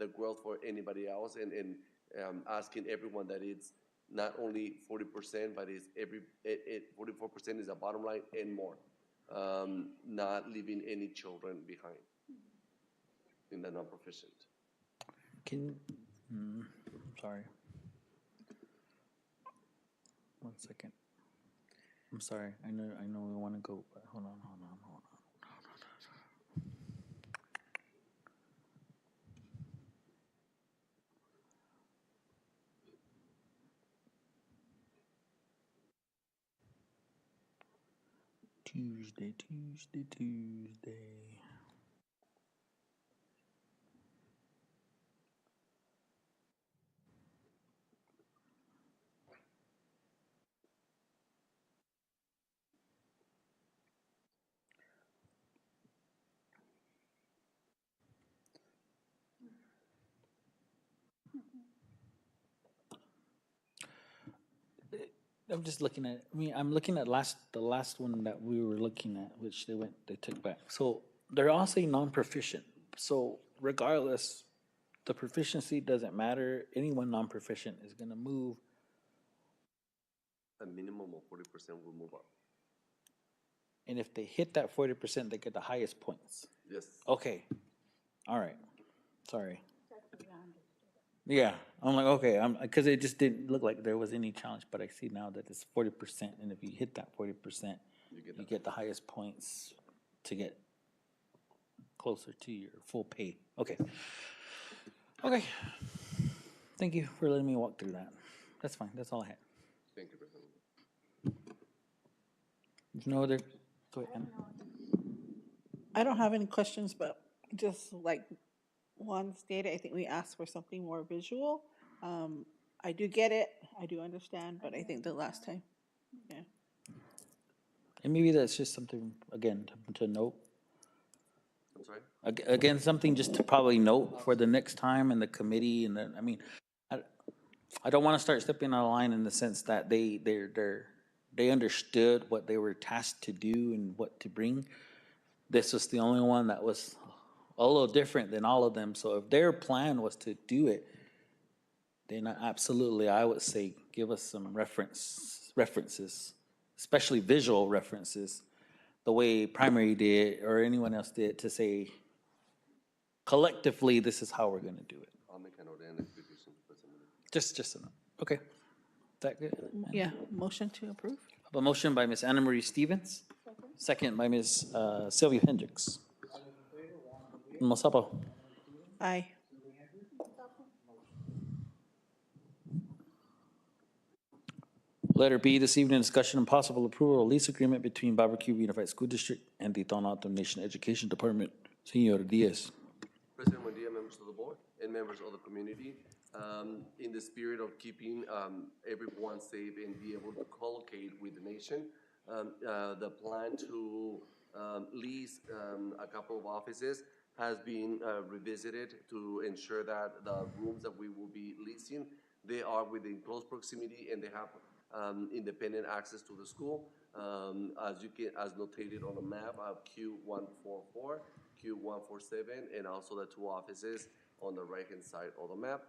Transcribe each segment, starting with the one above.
the growth for anybody else, and asking everyone that it's not only 40%, but it's 44% is the bottom line and more. Not leaving any children behind in the non-proficient. Sorry. 1 second. I'm sorry. I know we want to go, but hold on. Tuesday. I'm just looking at. I'm looking at the last one that we were looking at, which they took back. So they're all saying non-proficient. So regardless, the proficiency doesn't matter. Anyone non-proficient is going to move. A minimum of 40% will move up. And if they hit that 40%, they get the highest points. Yes. Okay. All right. Sorry. Yeah, I'm like, okay, because it just didn't look like there was any challenge, but I see now that it's 40%, and if you hit that 40%, you get the highest points to get closer to your full pay. Okay. Thank you for letting me walk through that. That's fine. That's all I had. Thank you, President. There's no other. Go ahead, Anna. I don't have any questions, but just like Juan stated, I think we asked for something more visual. I do get it, I do understand, but I think the last time, yeah. And maybe that's just something, again, to note. I'm sorry? Again, something just to probably note for the next time in the committee. And then, I don't want to start stepping on a line in the sense that they understood what they were tasked to do and what to bring. This was the only one that was a little different than all of them. So if their plan was to do it, then absolutely, I would say give us some references, especially visual references, the way primary did or anyone else did, to say collectively this is how we're going to do it. I'll make an order and expectation to President. Just enough. Okay. Is that good? Yeah, motion to approve? A motion by Ms. Anna Marie Stevens, second by Ms. Sylvia Hendricks. Masapo. Aye. Letter B, this evening, discussion and possible approval of lease agreement between Baboquivari Unified School District and the Tohono Nation Education Department. Senor Diaz. President, buen día, members of the board and members of the community. In the spirit of keeping everyone safe and be able to collocate with the nation, the plan to lease a couple of offices has been revisited to ensure that the rooms that we will be leasing, they are within close proximity and they have independent access to the school. As notated on the map of Q144, Q147, and also the two offices on the right-hand side of the map.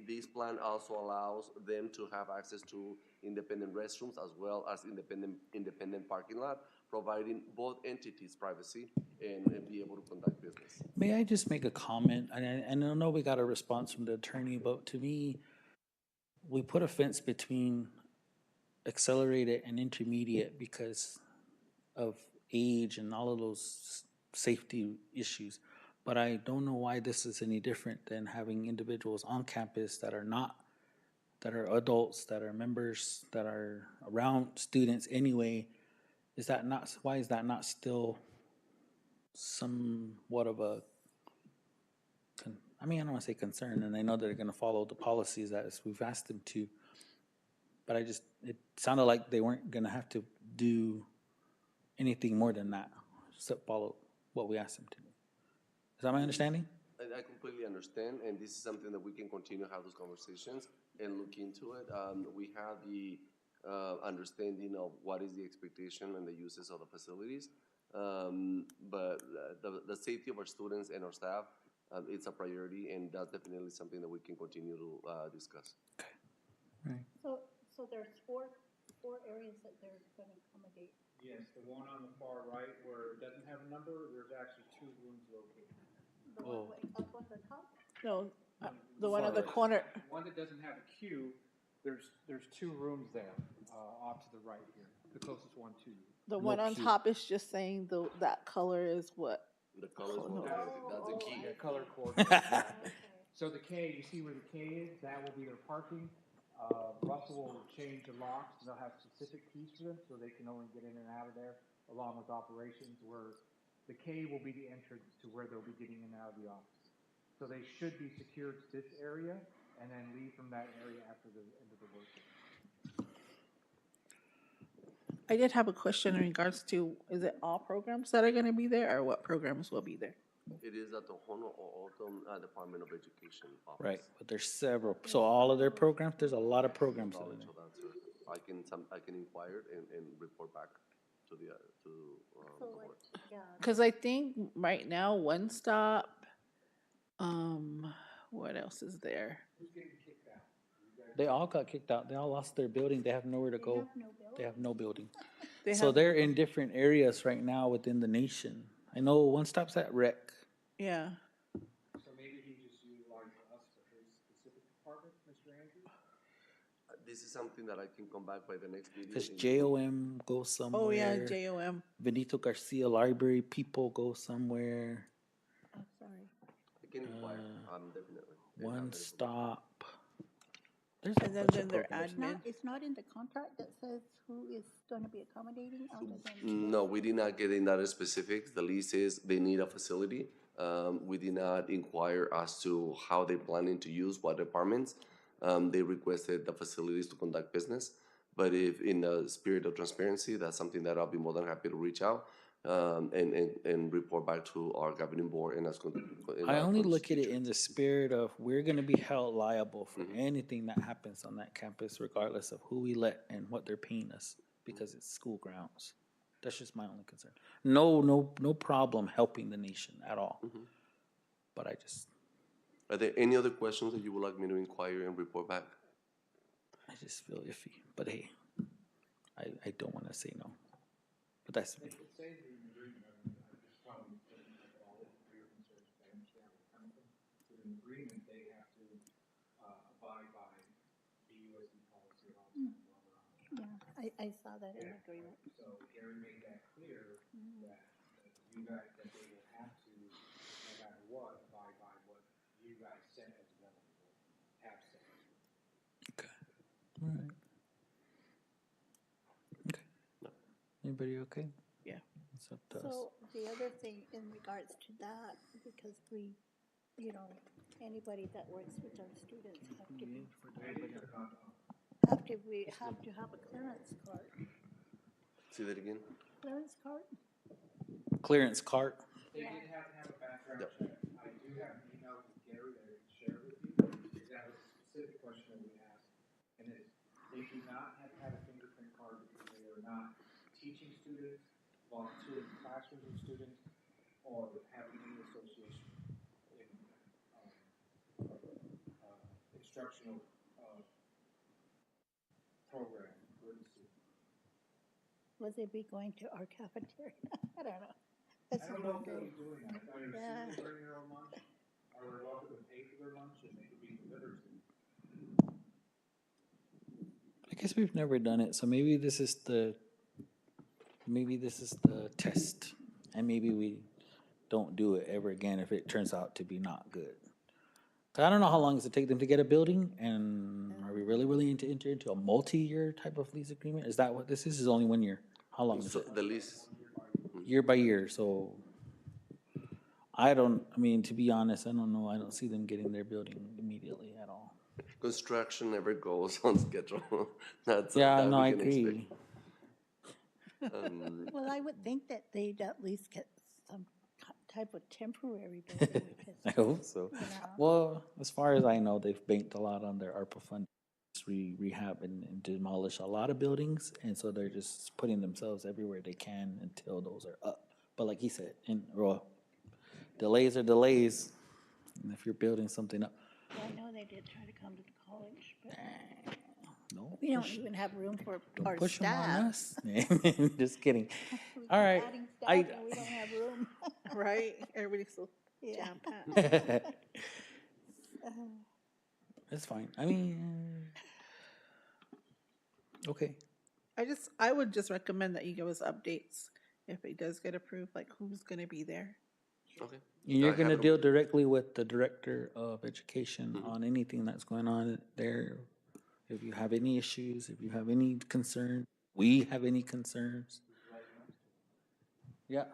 This plan also allows them to have access to independent restrooms as well as independent parking lot, providing both entities privacy and be able to conduct business. May I just make a comment? And I know we got a response from the attorney, but to me, we put a fence between accelerated and intermediate because of age and all of those safety issues. But I don't know why this is any different than having individuals on campus that are adults, that are members, that are around students anyway. Why is that not still somewhat of a, I don't want to say concern, and I know they're going to follow the policies as we've asked them to, but it sounded like they weren't going to have to do anything more than that, except follow what we asked them to do. Is that my understanding? I completely understand, and this is something that we can continue to have those conversations and look into it. We have the understanding of what is the expectation and the uses of the facilities, but the safety of our students and our staff it's a priority, and that's definitely something that we can continue to discuss. So there's four areas that they're gonna accommodate. Yes, the one on the far right where it doesn't have a number, there's actually 2 rooms located. The one way up on the top? No, the one on the corner, The one that doesn't have a queue, there's 2 rooms there, off to the right here, the closest one to you. the one on queue. top is just saying that color is what? The colors, no. that's the key. Yeah, color coordinated. Yeah. So the K, you see where the K is, that will be their parking. Russell will change the locks, and they'll have specific keys for them, so they can only get in and out of there, along with operations, where the K will be the entrance to where they'll be getting in and out of the office. So they should be secured to this area, and then leave from that area after the end of the workday. I did have a question in regards to, is it all programs that are gonna be there, or what programs will be there? It is at the Honolulu Department of Education office. Right, but there's several, so all of their programs, there's a lot of programs over Knowledge there. of that, sir. I can inquire and report back to the So board. like, yeah, Cause I think right now, One Stop, what else is there? Who's getting kicked out? You guys- They all got kicked out, they all lost their building, they have nowhere to they go, have no bill. they have no building. They So have, they're in different areas right now within the nation. I know One Stop's at Rec. yeah, So maybe he just utilized us for his specific department, Mr. Andrews? This is something that I can come back by the next meeting. Because and- JOM goes somewhere. oh yeah, JOM. Benito Garcia Library people go somewhere. Oh, sorry. I can inquire, definitely. and have One it- Stop. There's a And then bunch of their programs. admin. It's not in the contract that says who is gonna be accommodating other than. No, we did not get in that specifics. The lease is they need a facility. We did not inquire as to how they planning to use what departments. They requested the facilities to conduct business. But if in the spirit of transparency, that's something that I'll be more than happy to reach out and report back to our governing board and as. I only look at it in the spirit of we're gonna be held liable for anything that happens on that campus, regardless of who we let and what they're paying us, because it's school grounds. That's just my only concern. No problem helping the nation at all. But I just, Are there any other questions that you would like me to inquire and report back? I just feel iffy. But hey, I don't wanna say no. But that's me. It says in the agreement, I just probably putting all the three concerns, I understand where it's coming from. So in the agreement, they have to, abide by the USD policy and all that, blah, blah, blah. Yeah, I saw that in the agreement. So Gary made that clear that you guys, that they will have to, no matter what, abide by what you guys set as well, have set. Okay. All right. Okay. Anybody okay? Yeah. It's up to us. So the other thing in regards to that, because we, anybody that works with our students have to be, we have to have a clearance card. Say that again? Clearance card? Clearance cart. They did have to have a background Yep. check. I do have an email from Gary that I can share with you. That was a specific question that we asked. And they do not have to have a fingerprint card because they are not teaching students, volunteering in classrooms with students, or having any association in instructional program with the student. Will they be going to our cafeteria? I don't know. I That's don't know if another they'll be doing that. I mean, Yeah. students bring their own lunch, or they're welcome to pay for their lunch, and they could be delivered to. I guess we've never done it, so maybe this is the test, and maybe we don't do it ever again if it turns out to be not good. 'Cause I don't know how long does it take them to get a building, and are we really willing to enter into a multi-year type of lease agreement? Is that what this is? Is only 1 year? How long is So it? the lease, Year by year, so I mean, to be honest, I don't know. I don't see them getting their building immediately at all. construction never goes on schedule. That's Yeah, that no, we I can agree. Well, I would think that they'd at least get some type of temporary building because, I hope so. Well, as far as I know, they've banked a lot on their ARPA fund, rehab and demolish a lot of buildings, and so they're just putting themselves everywhere they can until those are up. But like he said, delays are delays, And if you're building something up, Yeah, I know they did try to come to the college, but no, we don't even have room for our don't push them on staff. us. Just kidding. We All keep right. adding I- staff and we don't have room. Right? Everybody's so Yeah. jam-packed. It's fine. I mean, okay. I would just recommend that you give us updates if it does get approved, like who's gonna be there. Okay. And you're I gonna have it deal over- directly with the director of education on anything that's going on there. If you have any issues, if you have any concerns, we have any concerns. Yeah.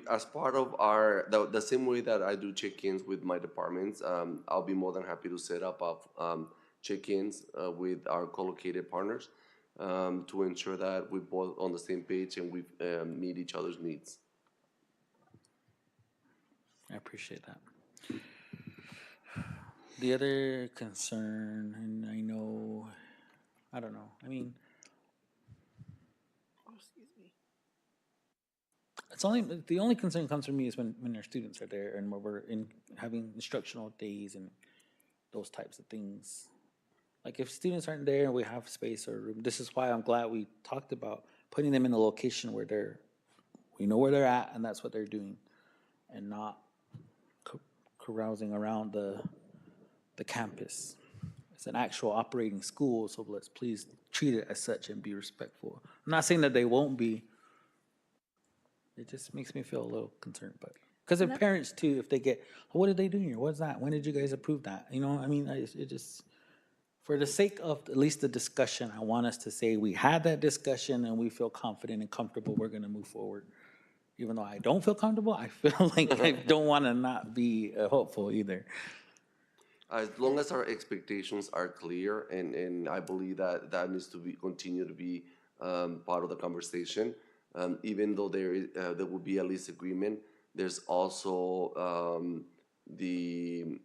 As part of the same way that I do check-ins with my departments, I'll be more than happy to set up check-ins with our co-located partners to ensure that we're both on the same page and we meet each other's needs. I appreciate that. The other concern, and I know, I don't know, I mean, Oh, excuse me. it's only, the only concern comes from me is when our students are there and when we're having instructional days and those types of things. Like if students aren't there and we have space or room, this is why I'm glad we talked about putting them in a location where we know where they're at and that's what they're doing, and not carousing around the campus. It's an actual operating school, so let's please treat it as such and be respectful. I'm not saying that they won't be. It just makes me feel a little concerned, but because of parents too, if they get, what did they do here? What's that? When did you guys approve that? You know, I mean, it just, for the sake of at least the discussion, I want us to say we had that discussion and we feel confident and comfortable we're going to move forward. Even though I don't feel comfortable, I feel like I don't want to not be hopeful either. As long as our expectations are clear, and I believe that that needs to be continue to be part of the conversation. Even though there will be a lease agreement, there's also the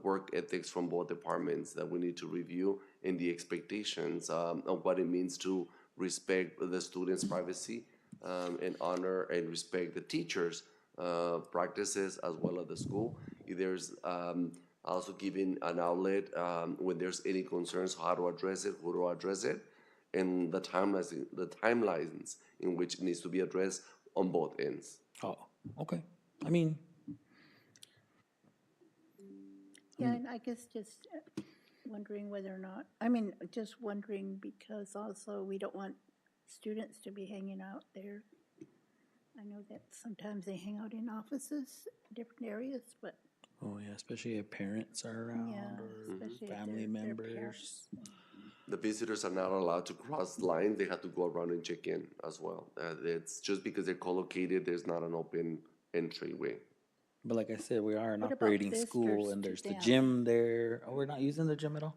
work ethics from both departments that we need to review, and the expectations of what it means to respect the students' privacy and honor and respect the teachers' practices as well as the school. If there's also giving an outlet when there's any concerns, how to address it, who to address it, and the timelines in which it needs to be addressed on both ends. Oh, okay. I mean, Yeah, and I guess just wondering whether or not, I mean, just wondering because also we don't want students to be hanging out there. I know that sometimes they hang out in offices, different areas, but oh yeah, especially if parents are around yeah, or especially if family they're members. parents. The visitors are not allowed to cross the line. They have to go around and check in as well. It's just because they're co-located, there's not an open entryway. But like I said, we are an What about operating school visitors and to there's the them? gym there. Oh, we're not using the gym at all?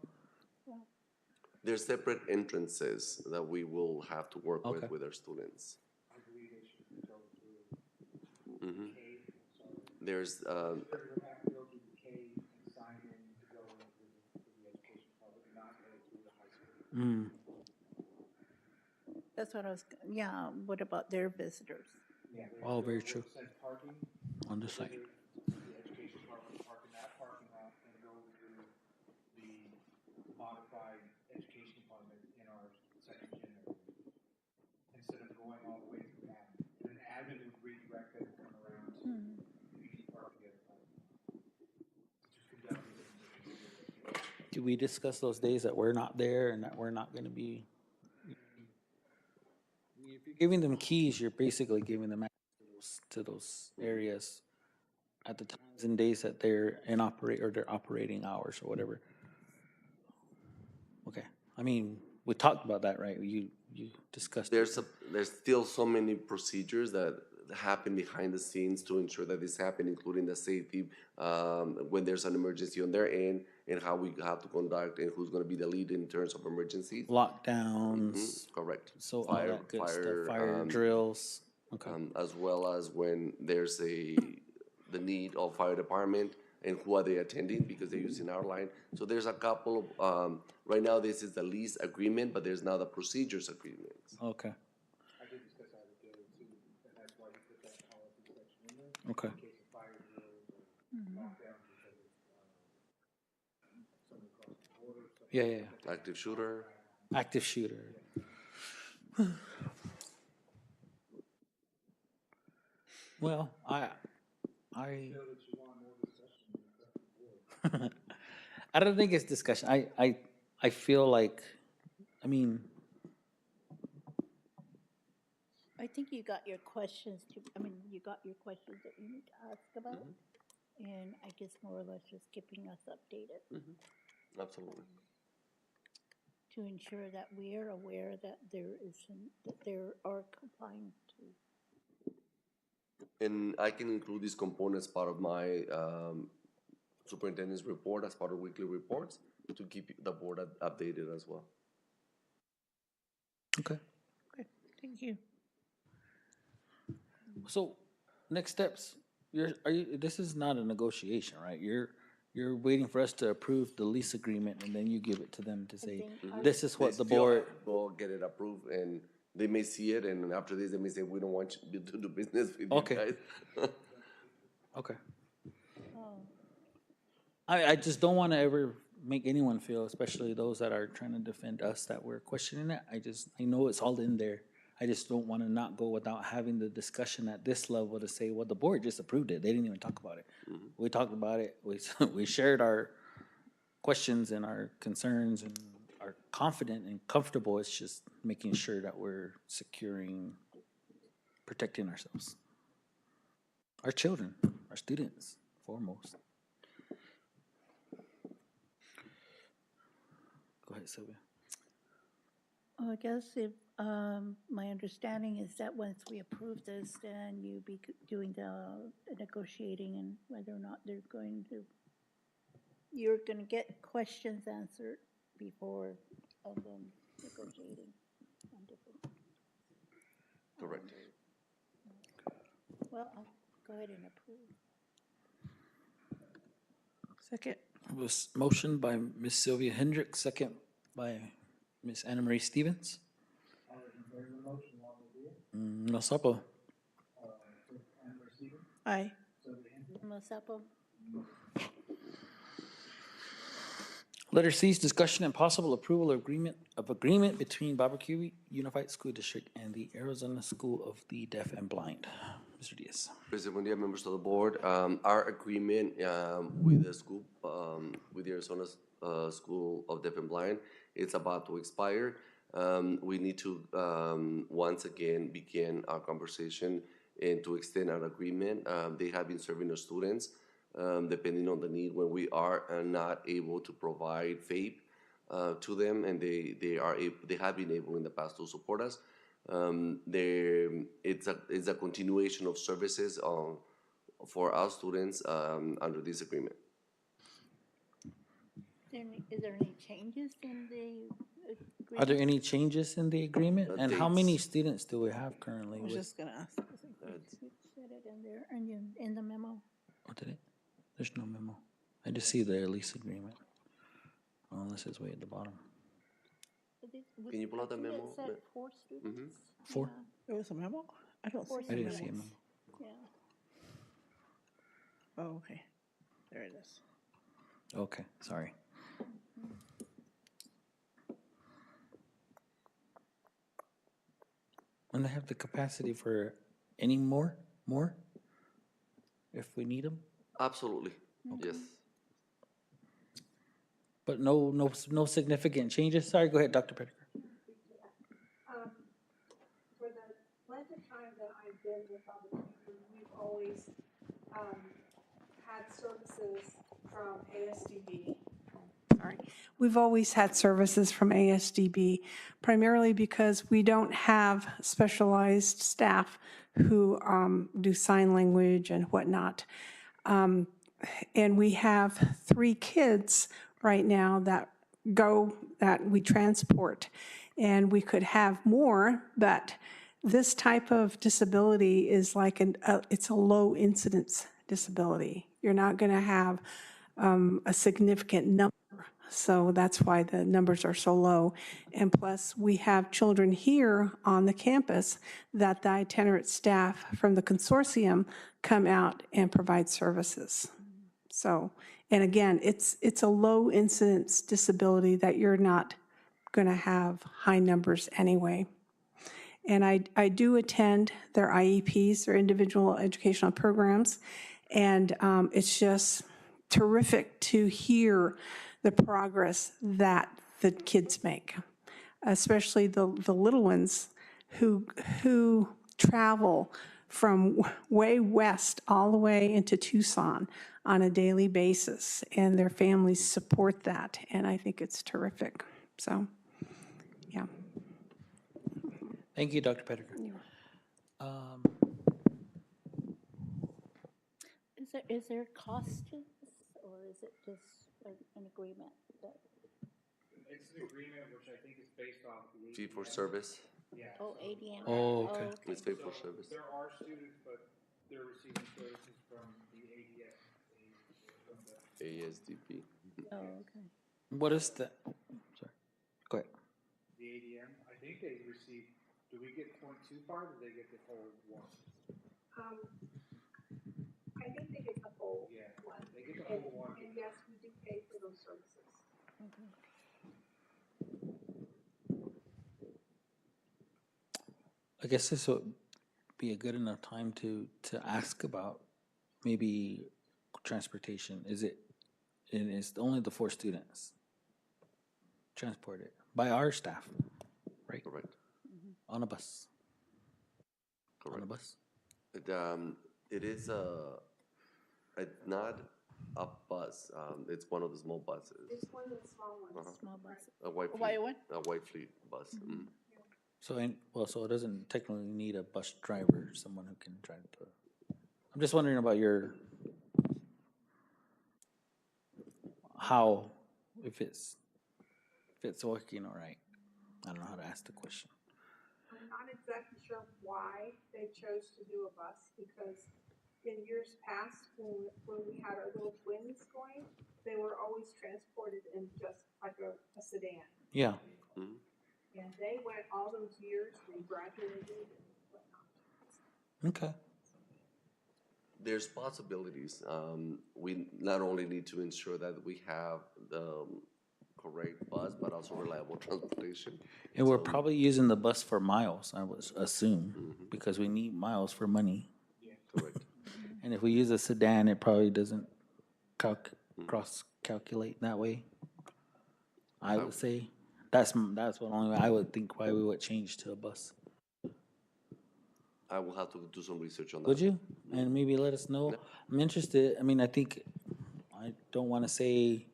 There's separate entrances that we will have to work Okay. with our students. I believe they should go through Mhm. K, sorry. There's They're gonna have to go through the K and sign in to go into the education department, not go through the high school. Mm. That's what I was, yeah, what about their visitors? Yeah. Oh, very true. Said parking, On this side. the education department park in that parking lot and go to the modified education department in our second gym area. Instead of going all the way through admin. And then admin would redirect them and come around to the park together. To conduct this. Do we discuss those days that we're not there and that we're not going to be? If you're giving them keys, you're basically giving them access to those areas at the times and days that they're in their operating hours or whatever. Okay. I mean, we talked about that, right? You discussed it. there's still so many procedures that happen behind the scenes to ensure that this happen, including the safety when there's an emergency on their end, and how we have to conduct and who's going to be the lead in terms of emergencies. Lockdowns. Correct. So all that good stuff. Fire drills. Okay. As well as when there's the need of fire department and who are they attending because they're using our line. So there's a couple of right now this is the lease agreement, but there's now the procedures agreements. Okay. I did discuss that with Gary too, and that's why he put that policy section in there. Okay. in case of fire drills or lockdowns because of somebody crossing the border. Yeah, yeah, yeah. Active shooter. Active shooter. Well, I, I don't think it's discussion. I feel like, I mean, I think you got your questions you got your questions that you need to ask about. And I guess more or less just keeping us updated Absolutely. to ensure that we are aware that there are complying to. And I can include these components part of my superintendent's report as part of weekly reports to keep the board updated as well. okay. Okay, thank you. So, next steps, this is not a negotiation, right? You're waiting for us to approve the lease agreement and then you give it to them to say, this is what the They still board, have to go get it approved, and they may see it, and after this, they may say, we don't want you to do business with Okay. you guys. okay. I just don't want to ever make anyone feel, especially those that are trying to defend us, that we're questioning it. I know it's all in there. I just don't want to not go without having the discussion at this level to say, well, the board just approved it. They didn't even talk about it. We talked about it. We shared our questions and our concerns and are confident and comfortable. It's just making sure that we're securing, protecting ourselves. Our children, our students, foremost. Go ahead, Sylvia. Well, I guess if, my understanding is that once we approve this, then you be doing the negotiating and whether or not you're gonna get questions answered before, and then negotiating on different. Correct. Well, I'll go ahead and approve. Second. It was motion by Ms. Sylvia Hendricks, second by Ms. Anna Marie Stevens. Masapo. Aye. Masapo? Letter C is discussion and possible approval of agreement between Baboquivari Unified School District and the Arizona School of the Deaf and Blind. Mr. Diaz. President Buendia, members of the board, our agreement with the school, with the Arizona School of Deaf and Blind, it's about to expire. We need to once again begin our conversation and to extend our agreement. They have been serving the students depending on the need when we are not able to provide FAPE to them, and they have been able in the past to support us. It's a continuation of services for our students under this agreement. Is there any changes in the agreement? Are there any changes in the agreement? And how Dates. many students do we have currently? I was with- just gonna ask. You said it in there, in the memo. Oh, did it? There's no memo. I just see the lease agreement. Oh, unless it's way at the bottom. Can you pull out the I think memo? it said 4 students. 4? Yeah, There was a memo? I don't Four see I a didn't memo. see a memo. yeah. Oh, okay. There it is. Okay, sorry. And they have the capacity for any more? If we need them? Absolutely, yes. But no significant changes? Sorry, go ahead, Dr. Pettifer. For the length of time that I've been with Baboquivari, we've always had services from ASDB. Sorry. We've always had services from ASDB, primarily because we don't have specialized staff who do sign language and whatnot. And we have 3 kids right now that we transport. And we could have more, but this type of disability is like it's a low incidence disability. You're not going to have a significant number So that's why the numbers are so low. And plus, we have children here on the campus that the itinerant staff from the consortium come out and provide services. So, and again, it's a low incidence disability that you're not going to have high numbers anyway. And I do attend their IEPs, their individual educational programs, and it's just terrific to hear the progress that the kids make, especially the little ones who travel from way west all the way into Tucson on a daily basis, and their families support that, and I think it's terrific. So, yeah. Thank you, Dr. Pettiger. Is there cost to this, or is it just an agreement that, It's an agreement which I think is based off the Fee for ADM. service. Yeah. oh, ADM? Oh, okay. It's fee for service. There are students, but they're receiving services from the ADS, from the ASDP. Oh, okay. What is the, oh, sorry, go ahead. the ADM. I think they receive, do we get 0.25 or do they get the whole one? I think they get the whole Yeah, one. they get the whole one. And yes, we do pay for those services. I guess this would be a good enough time to ask about maybe transportation. Is it, and it's only the 4 students transported by our staff, right? Correct. On a bus. On a Correct. bus. It is not a bus. It's one of the small buses. It's one of the small ones. Small buses. A white fleet, White one? a white fleet bus. So, so it doesn't technically need a bus driver, someone who can drive the. I'm just wondering about how, if it's working all right. I don't know how to ask the question. I'm not exactly sure why they chose to do a bus, because in years past, when we had our little twins going, they were always transported in just like a sedan. Yeah. And they went all those years, they graduated and whatnot. Okay. There's possibilities. We not only need to ensure that we have the correct bus, but also reliable transportation. And we're probably using the bus for miles, I would assume, because we need miles for money. Correct. And if we use a sedan, it probably doesn't cross-calculate that way. I would say that's what only I would think why we would change to a bus. I will have to do some research on that. Would you? And maybe let us know. I'm interested. I mean, I think I don't want to say.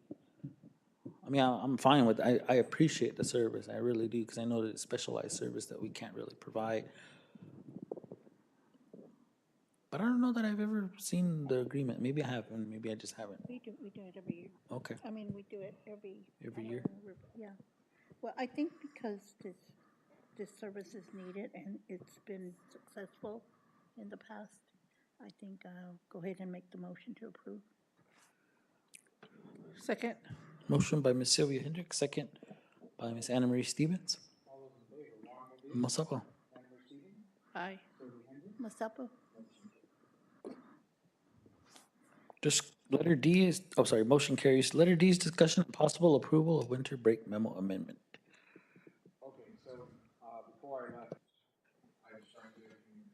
I mean, I'm fine with. I appreciate the service. I really do, because I know that it's specialized service that we can't really provide. But I don't know that I've ever seen the agreement. Maybe I have, and maybe I just haven't. We do it every year. Okay. I mean, we do it every year? Yeah. Well, I think because this service is needed and it's been successful in the past, I think I'll go ahead and make the motion to approve. Second. Motion by Ms. Sylvia Hendricks, second by Ms. Anna Marie Stevens. Masapo. Aye. Masapo? Just letter D is, oh, sorry, motion carries. Letter D is discussion and possible approval of winter break memo amendment. Okay, so, before I left, I was trying to do everything,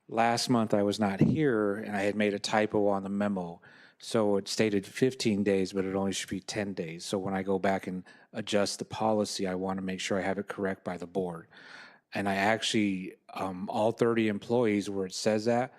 last month I was not here and I had made a typo on the memo. So it stated 15 days, but it only should be 10 days. So when I go back and adjust the policy, I want to make sure I have it correct by the board. And I actually, all 30 employees where it says that,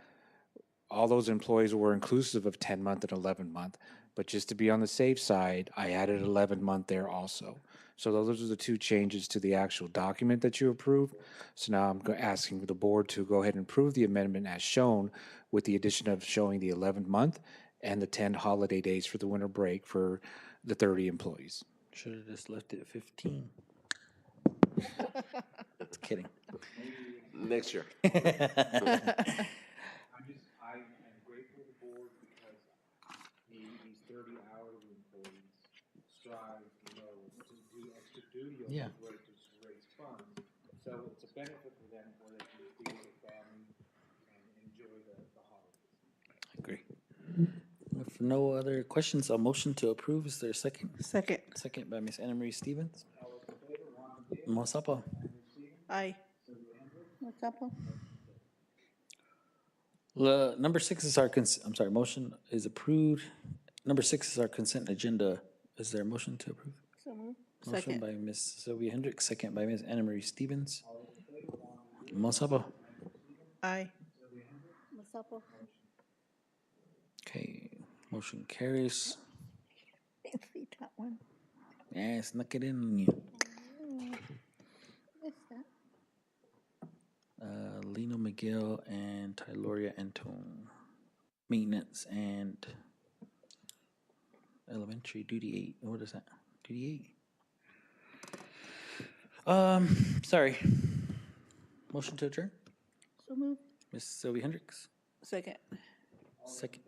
all those employees were inclusive of 10-month and 11-month. But just to be on the safe side, I added 11-month there also. So those are the 2 changes to the actual document that you approved. So now I'm asking the board to go ahead and approve the amendment as shown, with the addition of showing the 11th month and the 10 holiday days for the winter break for the 30 employees. Should have just left it at 15. Just kidding. Next year. I am grateful to the board because drive, you know, to do extra duty on Yeah. those roads to raise funds. So it's a benefit for them where they can be with their family and enjoy the holidays. I agree. If no other questions, a motion to approve, is there a second? Second. Second by Ms. Anna Marie Stevens. All those in favor, Juan Medina, Masapo. Henry Stevens, Aye. Sylvia Hendricks, What's up? Number 6 is our I'm sorry, motion is approved. Number 6 is our consent agenda. Is there a motion to approve? So moved. Motion Second. by Ms. Sylvia Hendricks, second by Ms. Anna Marie Stevens. Masapo. Aye. What's up? Okay, motion carries. Didn't see that one. Yeah, snuck it in on you. What's that? Lino Miguel and Tyloria Antone. Maintenance and elementary duty 8. What is that? Duty 8. Sorry. Motion to adjourn? So moved. Ms. Sylvia Hendricks? Second. Second.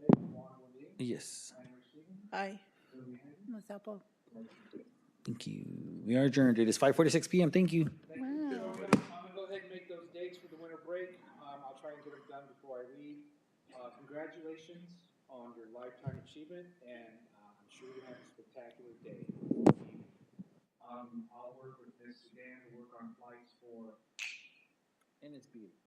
Yes. Aye. What's up? Wow. Thank you. We are adjourned. It is 5:46 p.m. Thank you. I'm gonna go ahead and make those dates for the winter break. I'll try and get them done before I leave. Congratulations on your lifetime achievement, and I'm sure you're gonna have a spectacular day. I'll work with Ms. Sudan to work on flights for And it's beautiful.